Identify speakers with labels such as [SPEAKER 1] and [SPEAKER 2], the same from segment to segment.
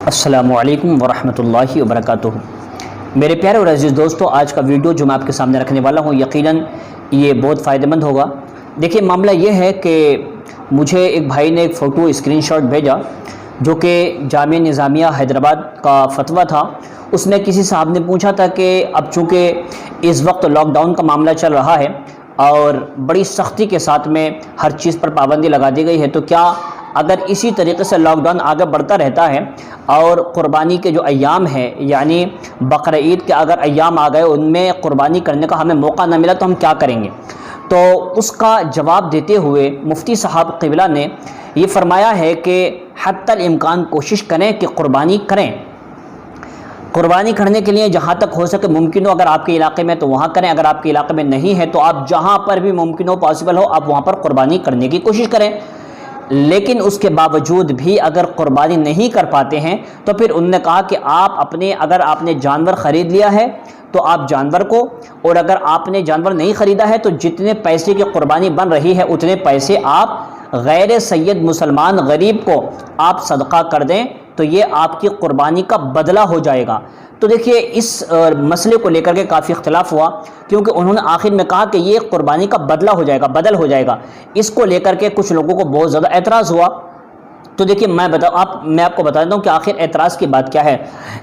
[SPEAKER 1] السلام علیکم ورحمۃ اللہ وبرکاتہ۔ میرے پیارے اور عزیز دوستو، آج کا ویڈیو جو میں آپ کے سامنے رکھنے والا ہوں یقیناً یہ بہت فائدہ مند ہوگا۔ دیکھیے، معاملہ یہ ہے کہ مجھے ایک بھائی نے ایک فوٹو اسکرین شاٹ بھیجا جو کہ جامعہ نظامیہ حیدرآباد کا فتویٰ تھا۔ اس میں کسی صاحب نے پوچھا تھا کہ اب چونکہ اس وقت لاک ڈاؤن کا معاملہ چل رہا ہے اور بڑی سختی کے ساتھ میں ہر چیز پر پابندی لگا دی گئی ہے، تو کیا اگر اسی طریقے سے لاک ڈاؤن آگے بڑھتا رہتا ہے اور قربانی کے جو ایام ہیں، یعنی بقر عید کے اگر ایام آ گئے ان میں قربانی کرنے کا ہمیں موقع نہ ملا تو ہم کیا کریں گے؟ تو اس کا جواب دیتے ہوئے مفتی صاحب قبلہ نے یہ فرمایا ہے کہ حتی الامکان کوشش کریں کہ قربانی کریں۔ قربانی کرنے کے لیے جہاں تک ہو سکے ممکن ہو، اگر آپ کے علاقے میں تو وہاں کریں، اگر آپ کے علاقے میں نہیں ہے تو آپ جہاں پر بھی ممکن ہو، پاسبل ہو، آپ وہاں پر قربانی کرنے کی کوشش کریں۔ لیکن اس کے باوجود بھی اگر قربانی نہیں کر پاتے ہیں تو پھر انہوں نے کہا کہ اگر آپ نے جانور خرید لیا ہے تو آپ جانور کو، اور اگر آپ نے جانور نہیں خریدا ہے تو جتنے پیسے کی قربانی بن رہی ہے اتنے پیسے آپ غیر سید مسلمان غریب کو آپ صدقہ کر دیں تو یہ آپ کی قربانی کا بدلہ ہو جائے گا۔ تو دیکھیے، اس مسئلے کو لے کر کے کافی اختلاف ہوا، کیونکہ انہوں نے آخر میں کہا کہ یہ قربانی کا بدلہ ہو جائے گا، بدل ہو جائے گا۔ اس کو لے کر کے کچھ لوگوں کو بہت زیادہ اعتراض ہوا۔ تو دیکھیے، میں آپ کو بتا دیتا ہوں کہ آخر اعتراض کی بات کیا ہے۔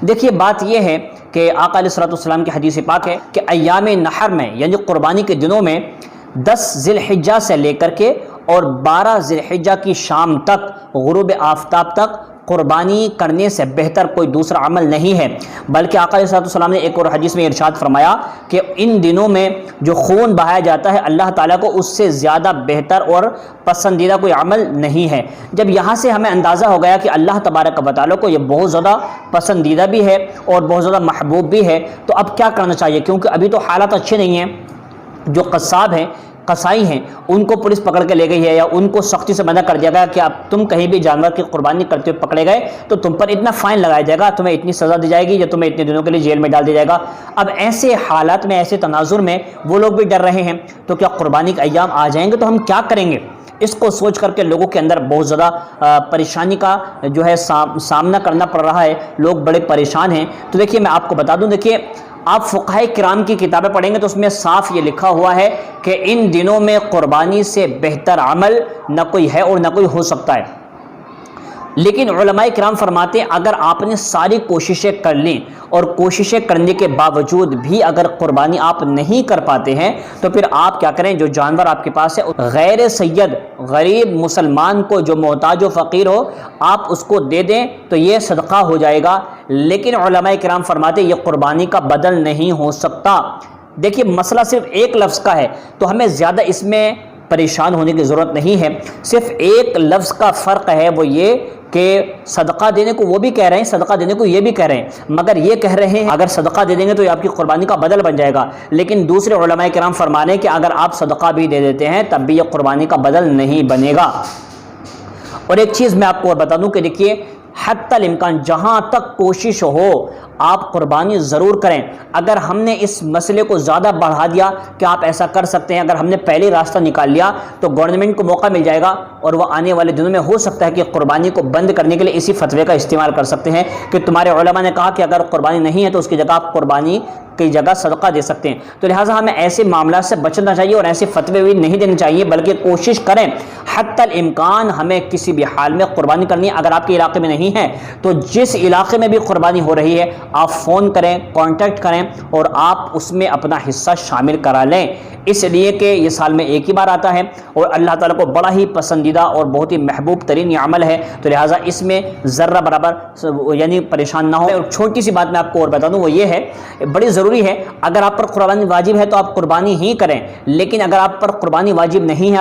[SPEAKER 1] دیکھیے، بات یہ ہے کہ آقا علیہ الصلوۃ والسلام کی حدیث پاک ہے کہ ایام نحر میں، یعنی قربانی کے دنوں میں 10 ذی الحجہ سے لے کر کے اور 12 ذی الحجہ کی شام تک، غروب آفتاب تک قربانی کرنے سے بہتر کوئی دوسرا عمل نہیں ہے۔ بلکہ آقا علیہ السلام نے ایک اور حدیث میں ارشاد فرمایا کہ ان دنوں میں جو خون بہایا جاتا ہے اللہ تعالیٰ کو اس سے زیادہ بہتر اور پسندیدہ کوئی عمل نہیں ہے۔ جب یہاں سے ہمیں اندازہ ہو گیا کہ اللہ تبارک و تعالیٰ کو یہ بہت زیادہ پسندیدہ بھی ہے اور بہت زیادہ محبوب بھی ہے، تو اب کیا کرنا چاہیے؟ کیونکہ ابھی تو حالات اچھے نہیں ہیں۔ جو قصاب ہیں، قصائی ہیں، ان کو پولیس پکڑ کے لے گئی ہے یا ان کو سختی سے منع کر دیا گیا کہ اب تم کہیں بھی جانور کی قربانی کرتے ہوئے پکڑے گئے تو تم پر اتنا فائن لگایا جائے گا، تمہیں اتنی سزا دی جائے گی یا تمہیں اتنے دنوں کے لیے جیل میں ڈال دیا جائے گا۔ اب ایسے حالات میں، ایسے تناظر میں وہ لوگ بھی ڈر رہے ہیں، تو کیا قربانی کے ایام آ جائیں گے تو ہم کیا کریں گے؟ اس کو سوچ کر کے لوگوں کے اندر بہت زیادہ پریشانی کا جو ہے سامنا کرنا پڑ رہا ہے، لوگ بڑے پریشان ہیں۔ تو دیکھیے، میں آپ کو بتا دوں، دیکھیے آپ فقہائے کرام کی کتابیں پڑھیں گے تو اس میں صاف یہ لکھا ہوا ہے کہ ان دنوں میں قربانی سے بہتر عمل نہ کوئی ہے اور نہ کوئی ہو سکتا ہے۔ لیکن علماء کرام فرماتے ہیں اگر آپ نے ساری کوششیں کر لیں اور کوششیں کرنے کے باوجود بھی اگر قربانی آپ نہیں کر پاتے ہیں تو پھر آپ کیا کریں؟ جو جانور آپ کے پاس ہے غیر سید غریب مسلمان کو، جو محتاج و فقیر ہو، آپ اس کو دے دیں تو یہ صدقہ ہو جائے گا۔ لیکن علماء کرام فرماتے ہیں یہ قربانی کا بدل نہیں ہو سکتا۔ دیکھیے، مسئلہ صرف ایک لفظ کا ہے تو ہمیں زیادہ اس میں پریشان ہونے کی ضرورت نہیں ہے۔ صرف ایک لفظ کا فرق ہے، وہ یہ کہ صدقہ دینے کو وہ بھی کہہ رہے ہیں، صدقہ دینے کو یہ بھی کہہ رہے ہیں، مگر یہ کہہ رہے ہیں اگر صدقہ دے دیں گے تو یہ آپ کی قربانی کا بدل بن جائے گا۔ لیکن دوسرے علماء کرام فرمانے ہیں کہ اگر آپ صدقہ بھی دے دیتے ہیں تب بھی یہ قربانی کا بدل نہیں بنے گا۔ اور ایک چیز میں آپ کو اور بتا دوں کہ دیکھیے، حتی الامکان جہاں تک کوشش ہو آپ قربانی ضرور کریں۔ اگر ہم نے اس مسئلے کو زیادہ بڑھا دیا کہ آپ ایسا کر سکتے ہیں، اگر ہم نے پہلے راستہ نکال لیا تو گورنمنٹ کو موقع مل جائے گا اور وہ آنے والے دنوں میں ہو سکتا ہے کہ قربانی کو بند کرنے کے لیے اسی فتوے کا استعمال کر سکتے ہیں کہ تمہارے علماء نے کہا کہ اگر قربانی نہیں ہے تو اس کی جگہ آپ قربانی کی جگہ صدقہ دے سکتے ہیں۔ تو لہٰذا ہمیں ایسے معاملات سے بچنا چاہیے اور ایسے فتوے بھی نہیں دینے چاہیے، بلکہ کوشش کریں حتی الامکان ہمیں کسی بھی حال میں قربانی کرنی ہے۔ اگر آپ کے علاقے میں نہیں ہے تو جس علاقے میں بھی قربانی ہو رہی ہے آپ فون کریں، کانٹیکٹ کریں اور آپ اس میں اپنا حصہ شامل کرا لیں، اس لیے کہ یہ سال میں ایک ہی بار آتا ہے اور اللہ تعالیٰ کو بڑا ہی پسندیدہ اور بہت ہی محبوب ترین یہ عمل ہے۔ تو لہٰذا اس میں ذرہ برابر یعنی پریشان نہ ہو۔ اور چھوٹی سی بات میں آپ کو اور بتا دوں، وہ یہ ہے، بڑی ضروری ہے، اگر آپ پر قربانی واجب ہے تو آپ قربانی ہی کریں، لیکن اگر آپ پر قربانی واجب نہیں ہے،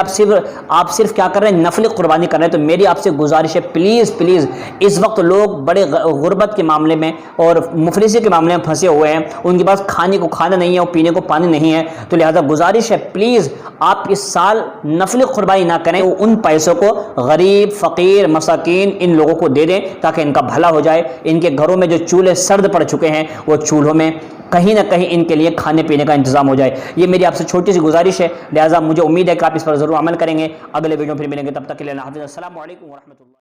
[SPEAKER 1] آپ صرف کیا کر رہے ہیں؟ نفلی قربانی کر رہے ہیں، تو میری آپ سے گزارش ہے پلیز اس وقت لوگ بڑے غربت کے معاملے میں اور مفلسی کے معاملے میں پھنسے ہوئے ہیں، ان کے پاس کھانے کو کھانا نہیں ہے اور پینے کو پانی نہیں ہے، تو لہذا گزارش ہے پلیز آپ اس سال نفلی قربانی نہ کریں، ان پیسوں کو غریب، فقیر، مساکین ان لوگوں کو دے دیں تاکہ ان کا بھلا ہو جائے۔ ان کے گھروں میں جو چولہے سرد پڑ چکے ہیں وہ چولہوں میں کہیں نہ کہیں ان کے لیے کھانے پینے کا انتظام ہو جائے۔ یہ میری آپ سے چھوٹی سی گزارش ہے، لہٰذا مجھے امید ہے کہ آپ اس پر ضرور عمل کریں گے۔ اگلے ویڈیو پھر ملیں گے، تب تک کے لیے اللہ حافظ۔ السلام علیکم ورحمۃ اللہ۔